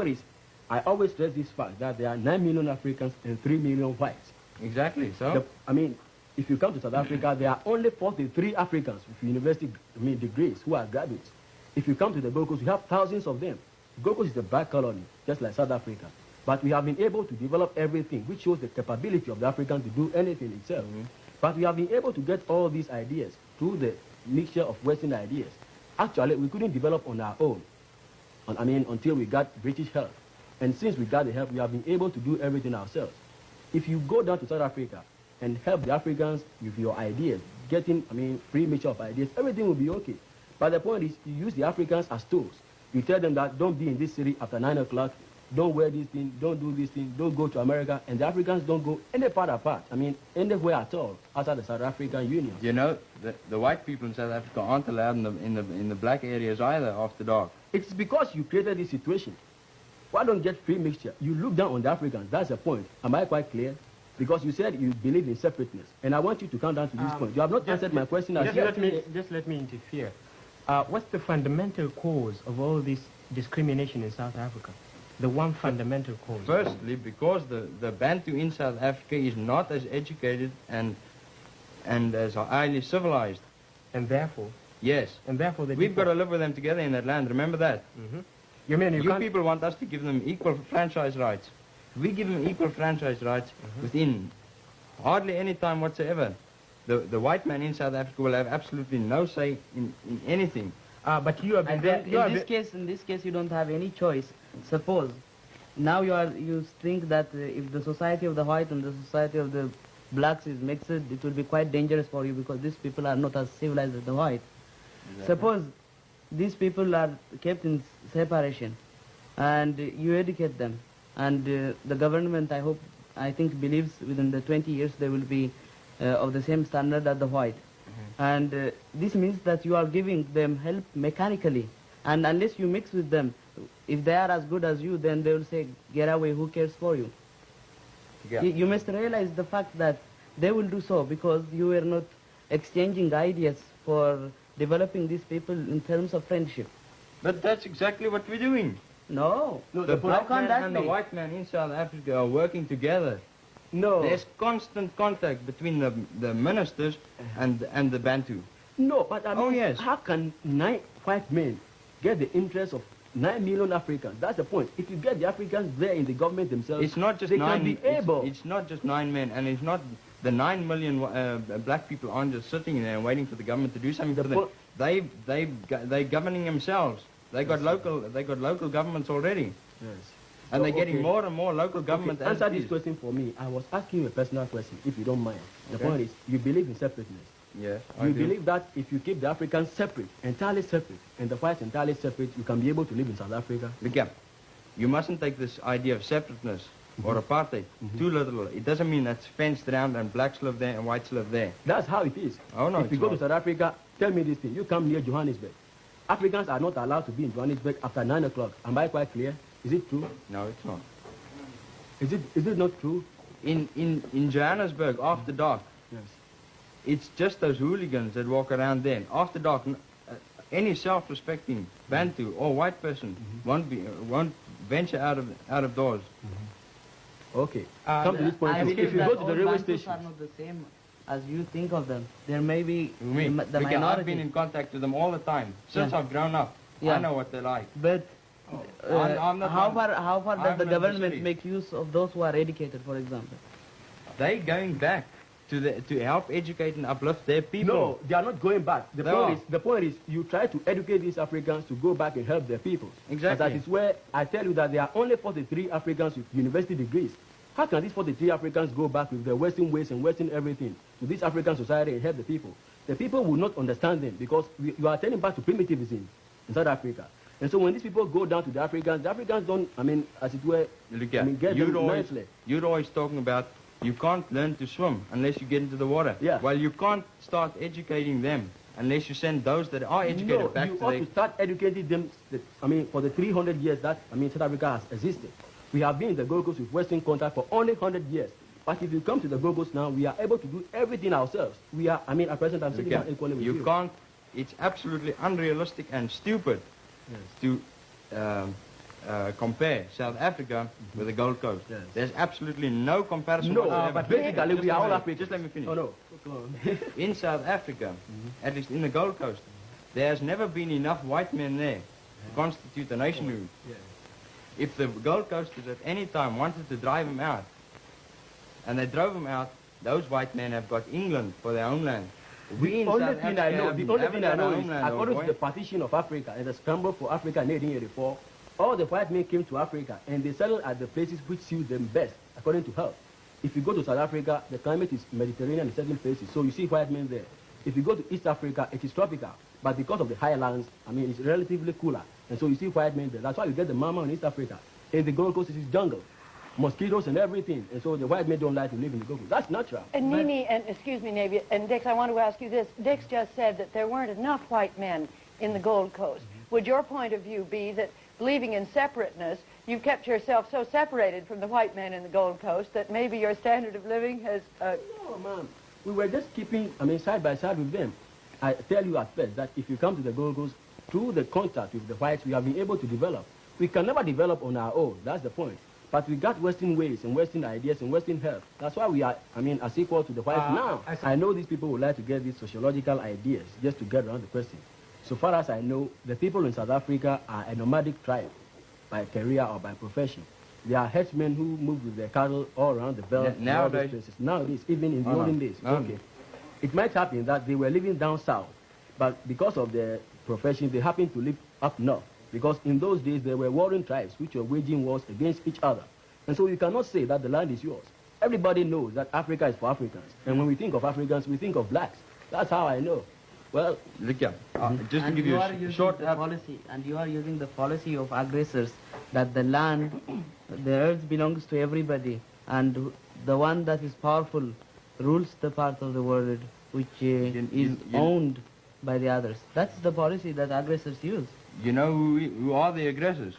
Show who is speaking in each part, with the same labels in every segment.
Speaker 1: point is, I always stress this fact that there are 9 million Africans and 3 million whites.
Speaker 2: Exactly, so?
Speaker 1: I mean, if you come to South Africa, there are only 43 Africans with university degrees who are graduates. If you come to the Gold Coast, you have thousands of them. Gold Coast is a black colony, just like South Africa. But we have been able to develop everything, which shows the capability of the African to do anything itself. But we have been able to get all these ideas through the mixture of Western ideas. Actually, we couldn't develop on our own, until we got British help. And since we got the help, we have been able to do everything ourselves. If you go down to South Africa and help the Africans with your ideas, getting, free mixture of ideas, everything will be okay. But the point is, you use the Africans as tools. You tell them that don't be in this city after 9 o'clock, don't wear this thing, don't do this thing, don't go to America, and the Africans don't go any part apart. Anywhere at all outside the South African Union.
Speaker 2: You know, the white people in South Africa aren't allowed in the black areas either after dark.
Speaker 1: It's because you created this situation. Why don't get free mixture? You look down on the Africans. That's the point. Am I quite clear? Because you said you believe in separateness, and I want you to come down to this point. You have not answered my question.
Speaker 3: Just let me interfere. What's the fundamental cause of all this discrimination in South Africa? The one fundamental cause.
Speaker 2: Firstly, because the Bantu in South Africa is not as educated and as highly civilized.
Speaker 3: And therefore?
Speaker 2: Yes.
Speaker 3: And therefore
Speaker 2: we've got to live with them together in that land. Remember that.
Speaker 3: You mean you
Speaker 2: people want us to give them equal franchise rights. We give them equal franchise rights within hardly any time whatsoever. The white man in South Africa will have absolutely no say in anything.
Speaker 3: But you have been
Speaker 4: in this case, you don't have any choice. Suppose now you think that if the society of the white and the society of the blacks is mixed, it will be quite dangerous for you because these people are not as civilized as the white. Exactly. Suppose these people are kept in separation, and you educate them, and the government, I think, believes within the 20 years they will be of the same standard as the white. And this means that you are giving them help mechanically, and unless you mix with them, if they are as good as you, then they will say, get away, who cares for you? Yeah. You must realize the fact that they will do so because you were not exchanging ideas for developing these people in terms of friendship.
Speaker 2: But that's exactly what we're doing.
Speaker 4: No.
Speaker 2: The black man and the white man in South Africa are working together.
Speaker 1: No.
Speaker 2: There's constant contact between the ministers and the Bantu.
Speaker 1: No, but
Speaker 2: yes.
Speaker 1: How can 9 white men get the interest of 9 million Africans? That's the point. If you get the Africans there in the government themselves,
Speaker 2: it's not just
Speaker 1: they
Speaker 2: 9.
Speaker 1: Can be able.
Speaker 2: It's not just 9 men, and it's not the 9 million black people aren't just sitting there and waiting for the government to do something for them. They're governing themselves. They got local governments already.
Speaker 1: Yes.
Speaker 2: And they're getting more and more local government.
Speaker 1: Answer this question for me. I was asking you a personal question, if you don't mind. The point is, you believe in separateness.
Speaker 2: Yes,
Speaker 1: you believe that if you keep the Africans separate, entirely separate, and the whites entirely separate, you can be able to live in South Africa?
Speaker 2: Look, you mustn't take this idea of separateness or apartheid too literal. It doesn't mean that's fenced around and blacks live there and whites live there.
Speaker 1: That's how it is.
Speaker 2: Oh, no,
Speaker 1: if you go to South Africa, tell me this thing. You come near Johannesburg. Africans are not allowed to be in Johannesburg after 9 o'clock. Am I quite clear? Is it true?
Speaker 2: No, it's not.
Speaker 1: Is it not true?
Speaker 2: In Johannesburg, after dark,
Speaker 1: yes,
Speaker 2: it's just those hooligans that walk around there. After dark, any self-respecting Bantu or white person won't venture out of doors.
Speaker 1: Okay. Come to this point. If you go to the railway station,
Speaker 4: are not the same as you think of them. There may be the minority.
Speaker 2: I've been in contact with them all the time since I've grown up. I know what they're like.
Speaker 4: But how far does the government make use of those who are educated, for example?
Speaker 2: They're going back to help educate and uplift their people.
Speaker 1: No, they are not going back. The point is, you try to educate these Africans to go back and help their people.
Speaker 2: Exactly.
Speaker 1: But that is where I tell you that there are only 43 Africans with university degrees. How can these 43 Africans go back with their Western ways and Western everything to this African society and help the people? The people will not understand them because you are turning back to primitivism in South Africa. And so when these people go down to the Africans don't, as it were, get them nicely.
Speaker 2: You're always talking about you can't learn to swim unless you get into the water.
Speaker 1: Yeah.
Speaker 2: Well, you can't start educating them unless you send those that are educated back to
Speaker 1: you ought to start educating them, for the 300 years that, South Africa has existed. We have been in the Gold Coast with Western contact for only 100 years. But if you come to the Gold Coast now, we are able to do everything ourselves. We are, at present, I'm sitting down equally with you.
Speaker 2: You can't, it's absolutely unrealistic and stupid to compare South Africa with the Gold Coast.
Speaker 1: Yes.
Speaker 2: There's absolutely no comparison
Speaker 1: No,
Speaker 2: whatsoever.
Speaker 1: but basically we are all Africans.
Speaker 2: Just let me finish.
Speaker 1: Oh no. Go on.
Speaker 2: In South Africa, at least in the Gold Coast, there has never been enough white men there to constitute a nationhood.
Speaker 1: Yeah.
Speaker 2: If the Gold Coasters at any time wanted to drive him out, and they drove him out, those white men have got England for their homeland. We in
Speaker 1: The only
Speaker 2: South
Speaker 1: thing I
Speaker 2: Africa
Speaker 1: know,
Speaker 2: haven't-
Speaker 1: the only
Speaker 2: haven't
Speaker 1: thing I
Speaker 2: got our
Speaker 1: know is,
Speaker 2: homeland, old
Speaker 1: according to
Speaker 2: boy.
Speaker 1: the partition of Africa and the scramble for Africa in 1884, all the white men came to Africa and they settled at the places which suit them best, according to health. If you go to South Africa, the climate is Mediterranean in certain places, so you see white men there. If you go to East Africa, it is tropical, but because of the highlands, I mean, it's relatively cooler, and so you see white men there. That's why you get the mama in East Africa. In the Gold Coast, it is jungle, mosquitoes and everything, and so the white men don't like to live in the Gold Coast. That's natural.
Speaker 5: And Nini, and excuse me, Navy, and Dix, I want to ask you this. Dix just said that there weren't enough white men in the Gold Coast. Would your point of view be that believing in separateness, you've kept yourself so separated from the white men in the Gold Coast that maybe your standard of living has...
Speaker 1: No, ma'am. We were just keeping, I mean, side by side with them. I tell you at first that if you come to the Gold Coast, through the contact with the whites, we have been able to develop. We can never develop on our own. That's the point. But we got Western ways and Western ideas and Western help. That's why we are, I mean, as equal to the whites now. I know these people would like to get these sociological ideas just to get around the question. So far as I know, the people in South Africa are a nomadic tribe by career or by profession. They are headsmen who move with their cattle all around the belt. and all those
Speaker 2: Nowadays?
Speaker 1: places. Nowadays, even in the
Speaker 2: Oh, no.
Speaker 1: olden days.
Speaker 2: No.
Speaker 1: Okay. It might happen that they were living down south, but because of their profession, they happened to live up north. Because in those days, there were warring tribes which were waging wars against each other. And so you cannot say that the land is yours. Everybody knows that Africa is for Africans. And when we think of Africans, we think of blacks. That's how I know. Well,
Speaker 2: Look here, just to
Speaker 4: And
Speaker 2: give
Speaker 4: you
Speaker 2: you
Speaker 4: are
Speaker 2: a
Speaker 4: using
Speaker 2: short...
Speaker 4: the policy, and you are using the policy of aggressors that the land, the earth belongs to everybody, and the one that is powerful rules the part of the world which is owned by the others. That's the policy that aggressors use.
Speaker 2: You know who are the aggressors?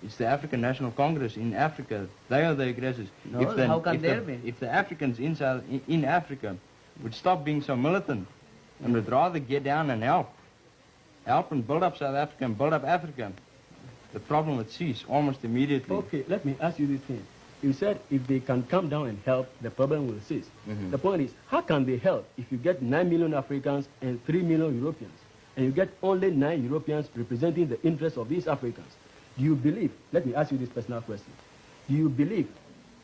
Speaker 2: It's the African National Congress in Africa. They are the aggressors.
Speaker 4: No, how can there be?
Speaker 2: If the Africans in Africa would stop being so militant and would rather get down and help and build up South Africa and build up Africa, the problem would cease almost immediately.
Speaker 1: okay, let me ask you this thing. You said if they can come down and help, the problem will cease. The point is, how can they help if you get 9 million Africans and 3 million Europeans, and you get only 9 Europeans representing the interests of these Africans? Do you believe, let me ask you this personal question, do you believe,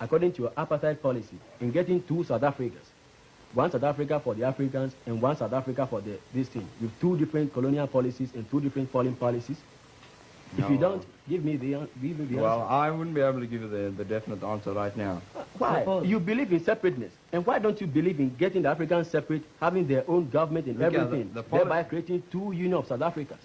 Speaker 1: according to your apartheid policy, in getting 2 South Africas, one South Africa for the Africans and one South Africa for this thing, with 2 different colonial policies and 2 different foreign policies? If you
Speaker 2: No.
Speaker 1: don't, give me the
Speaker 2: Well,
Speaker 1: answer.
Speaker 2: I wouldn't be able to give you the definite answer right now.
Speaker 1: Why?
Speaker 4: Suppose.
Speaker 1: You believe in separateness. And why don't you believe in getting the Africans separate, having their own government and
Speaker 2: Look, yeah,
Speaker 1: everything,
Speaker 2: the
Speaker 1: thereby creating 2 union of South Africas?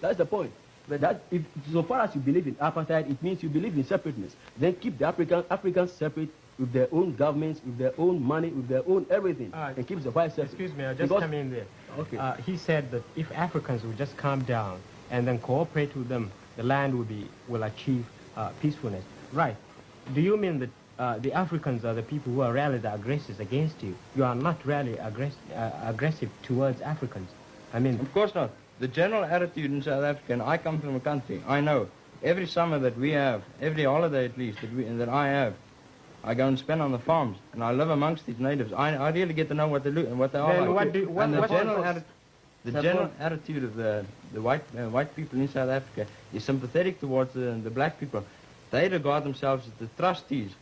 Speaker 1: That's the point. But that, if, so far as you believe in apartheid, it means you believe in separateness. Then keep the Africans separate with their own governments, with their own money, with their own everything, and keep the whites separate.
Speaker 3: Excuse me, I'll just
Speaker 1: Because-
Speaker 3: come in there.
Speaker 1: Okay.
Speaker 3: He said that if Africans would just calm down and then cooperate with them, the land will achieve peacefulness. Right. Do you mean that the Africans are the people who are really the aggressors against you? You are not really aggressive towards Africans. I mean,
Speaker 2: Of course not. The general attitude in South Africa, and I come from a country, I know, every summer that we have, every holiday at least that I have, I go and spend on the farms, and I live amongst these natives. I really get to know what they look and what they are
Speaker 3: Then
Speaker 2: like. And the
Speaker 3: what-
Speaker 2: general attitude of the white people in South Africa is sympathetic towards the black people. They regard themselves as the trustees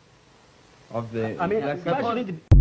Speaker 2: of the
Speaker 1: I mean,
Speaker 2: black
Speaker 1: why
Speaker 2: people.
Speaker 1: shouldn't it be-